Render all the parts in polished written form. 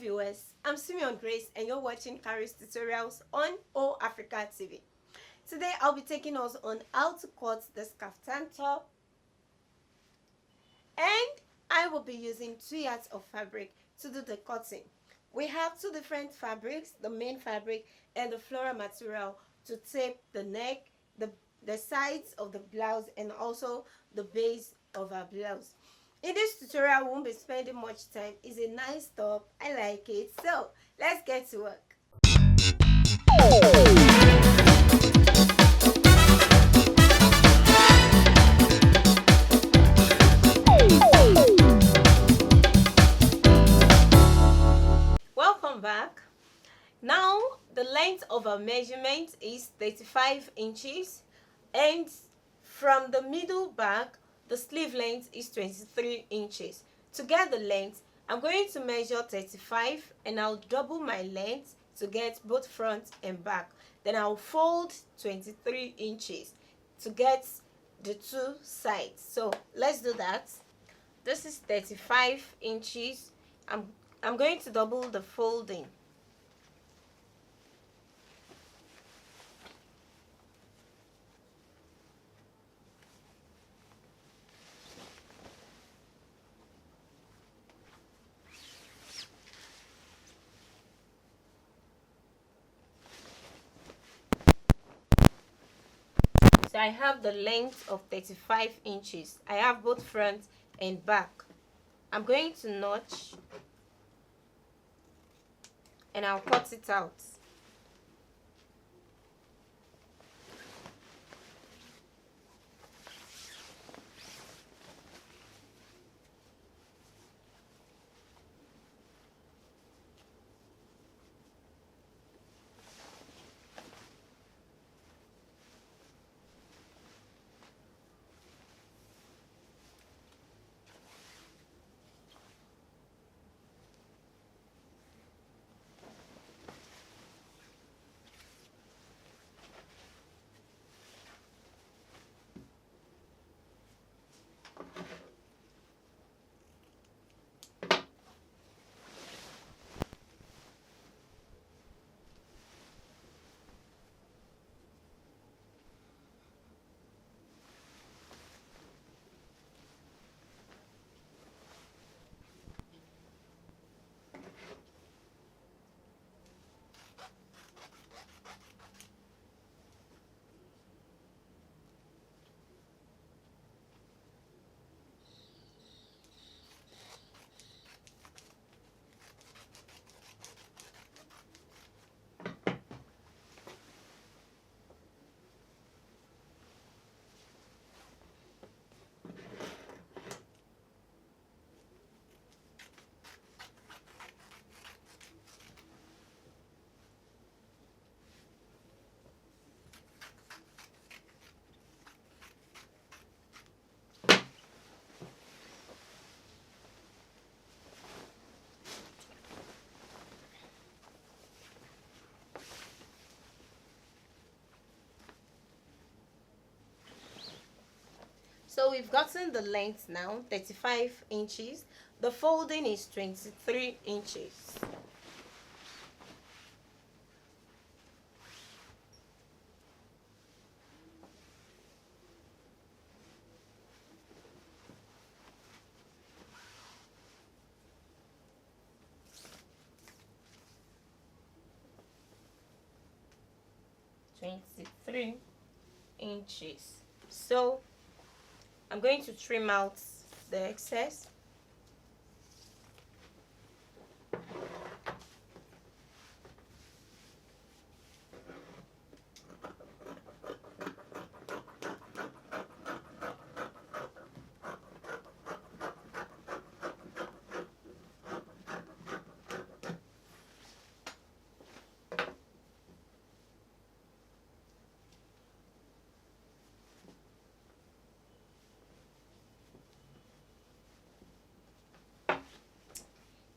viewers, I'm Simeon Grace and you're watching Kharis tutorials on Africa TV. Today I'll be taking us on how to cut this kaftan top, and I will be using 2 yards of fabric to do the cutting. We have 2 different fabrics, the main fabric and the floral material, to tape the neck, the sides of the blouse and also the base of our blouse. In this tutorial, we won't be spending much time. It's a nice top. I like it. So let's get to work. Welcome back. Now the length of our measurement is 35 inches, and from the middle back the sleeve length is 23 inches. To get the length, I'm going to measure 35 and I'll double my length to get both front and back. Then I'll fold 23 inches to get the 2 sides. So let's do that. This is 35 inches. I'm going to double the folding. So I have the length of 35 inches. I have both front and back. I'm going to notch and I'll cut it out. So we've gotten the length now, 35 inches. The folding is 23 inches. So I'm going to trim out the excess.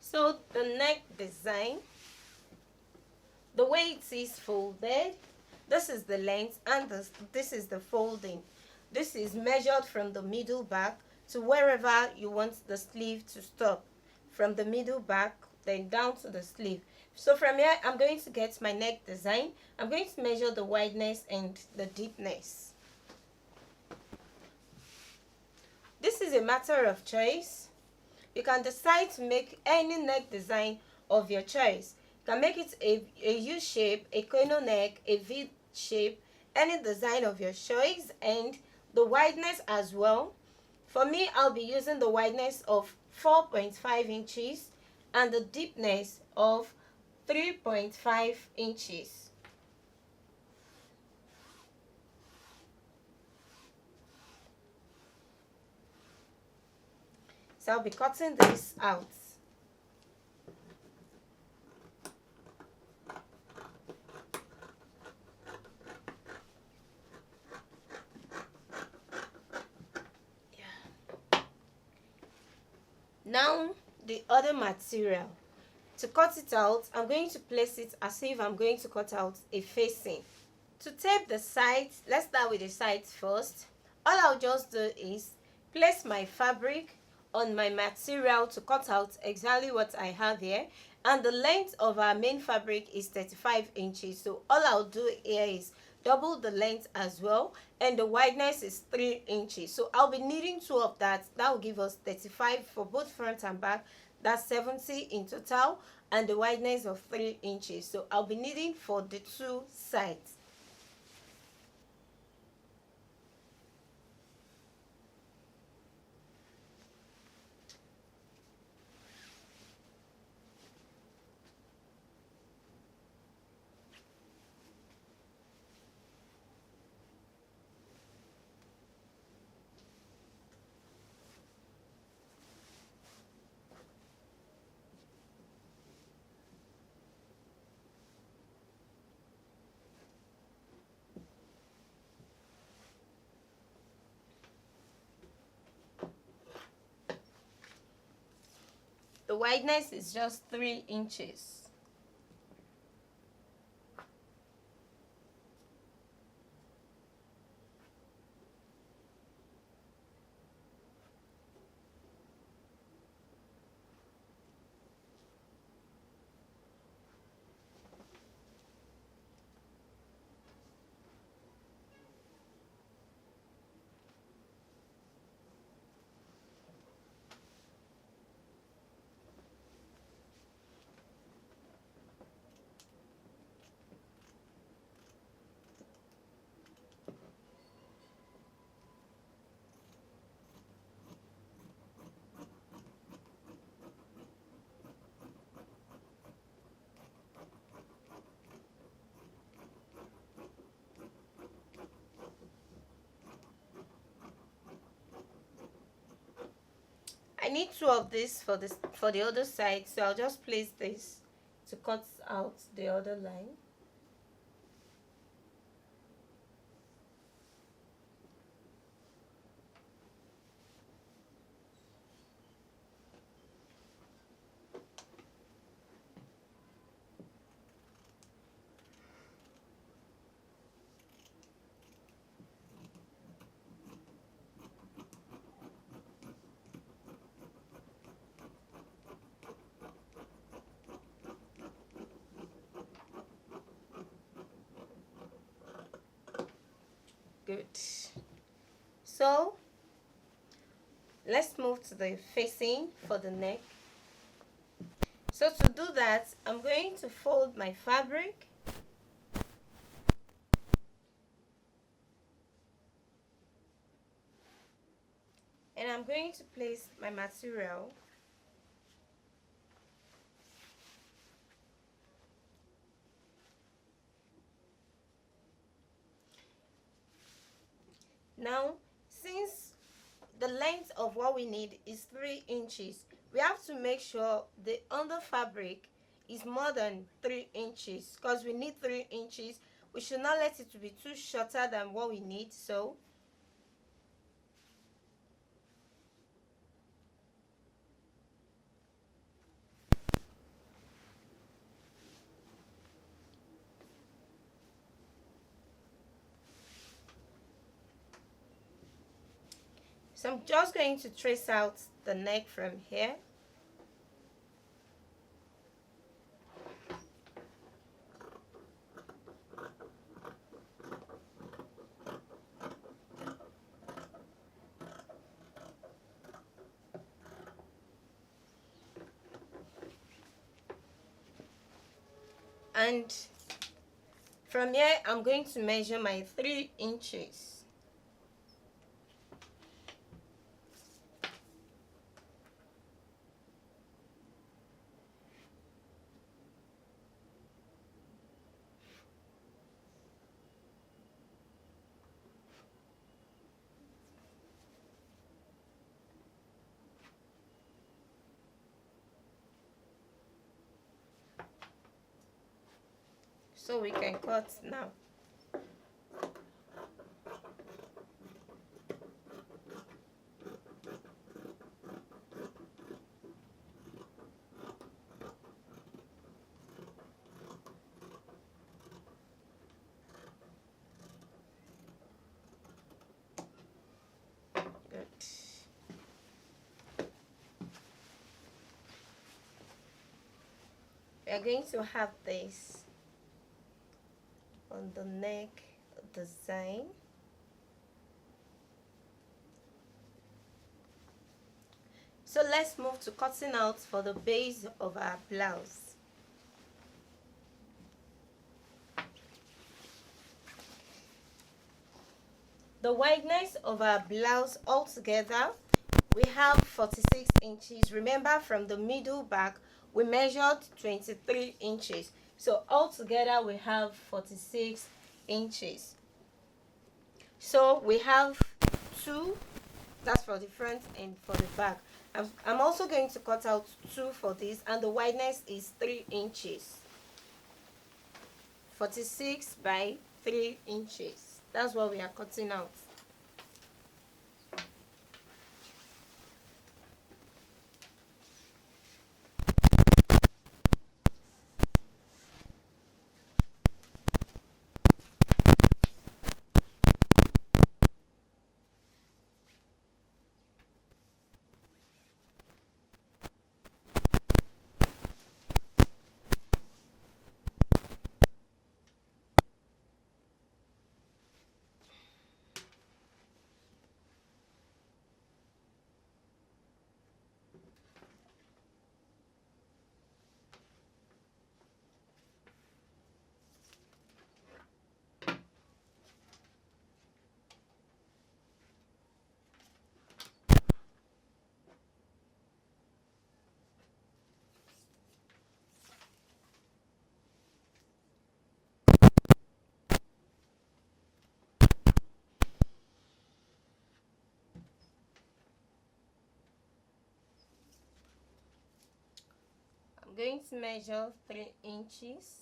So the neck design, the way it is folded, this is the length and this is the folding. This is measured from the middle back to wherever you want the sleeve to stop. From the middle back then down to the sleeve. So from here, I'm going to get my neck design. I'm going to measure the wideness and the deepness. This is a matter of choice. You can decide to make any neck design of your choice. You can make it a U shape, a kono neck, a V shape, any design of your choice, and the wideness as well. For me, I'll be using the wideness of 4.5 inches and the deepness of 3.5 inches. So I'll be cutting this out. Now the other material. To cut it out, I'm going to place it as if I'm going to cut out a facing. To tape the sides, let's start with the sides first. All I'll just do is place my fabric on my material to cut out exactly what I have here, and the length of our main fabric is 35 inches. So all I'll do here is double the length as well, and the wideness is 3 inches. So I'll be needing two of that. That will give us 35 for both front and back. That's 70 in total, and the wideness of 3 inches. So I'll be needing for the two sides. The wideness is just 3 inches. I need two of this for the other side, so I'll just place this to cut out the other line. Good. So let's move to the facing for the neck. So to do that, I'm going to fold my fabric, and I'm going to place my material now. Since the length of what we need is 3 inches, we have to make sure the under fabric is more than 3 inches, because we need 3 inches. We should not let it to be too shorter than what we need. So I'm just going to trace out the neck from here. And from here I'm going to measure my 3 inches. So we can cut now. Good. We are going to have this on the neck design. So let's move to cutting out for the base of our blouse. The wideness of our blouse altogether, we have 46 inches. Remember, from the middle back we measured 23 inches. So altogether we have 46 inches. So we have 2, that's for the front and for the back. I'm also going to cut out 2 for this, and the wideness is 3 inches. 46 by 3 inches. That's what we are cutting out. I'm going to measure 3 inches.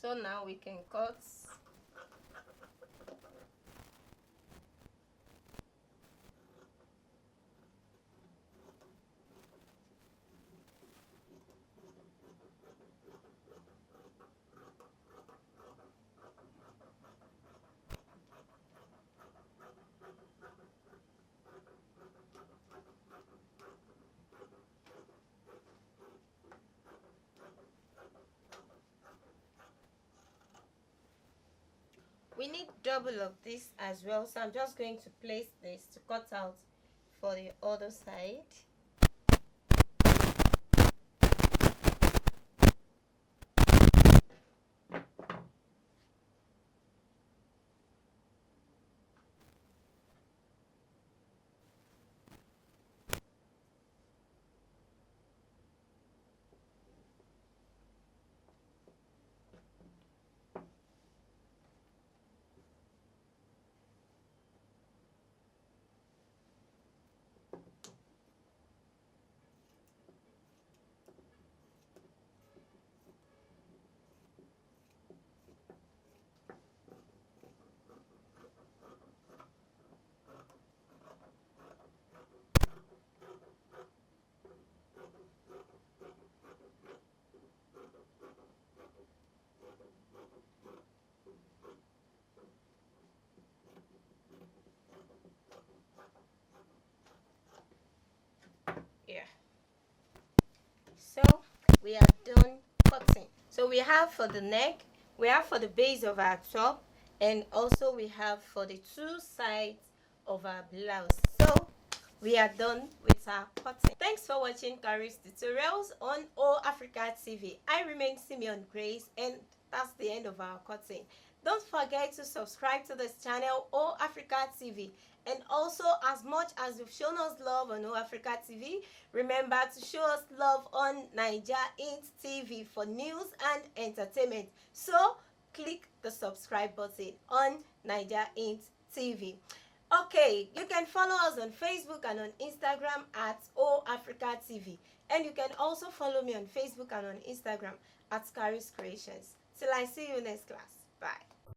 So now we can cut. We need double of this as well, so I'm just going to place this to cut out for the other side. So we are done cutting. So we have for the neck, we have for the base of our top, and also we have for the two sides of our blouse. So we are done with our cutting. Thanks for watching Kharis tutorials on Africa TV. I remain Simeon Grace, and that's the end of our cutting. Don't forget to subscribe to this channel, Africa TV. And also, as much as you've shown us love on Africa TV, remember to show us love on Naija Int TV for news and entertainment. So click the subscribe button on Naija Int TV. Okay, you can follow us on Facebook and on Instagram at Africa TV. And you can also follow me on Facebook and on Instagram at Kharis Kreations. Till I see you next class. Bye.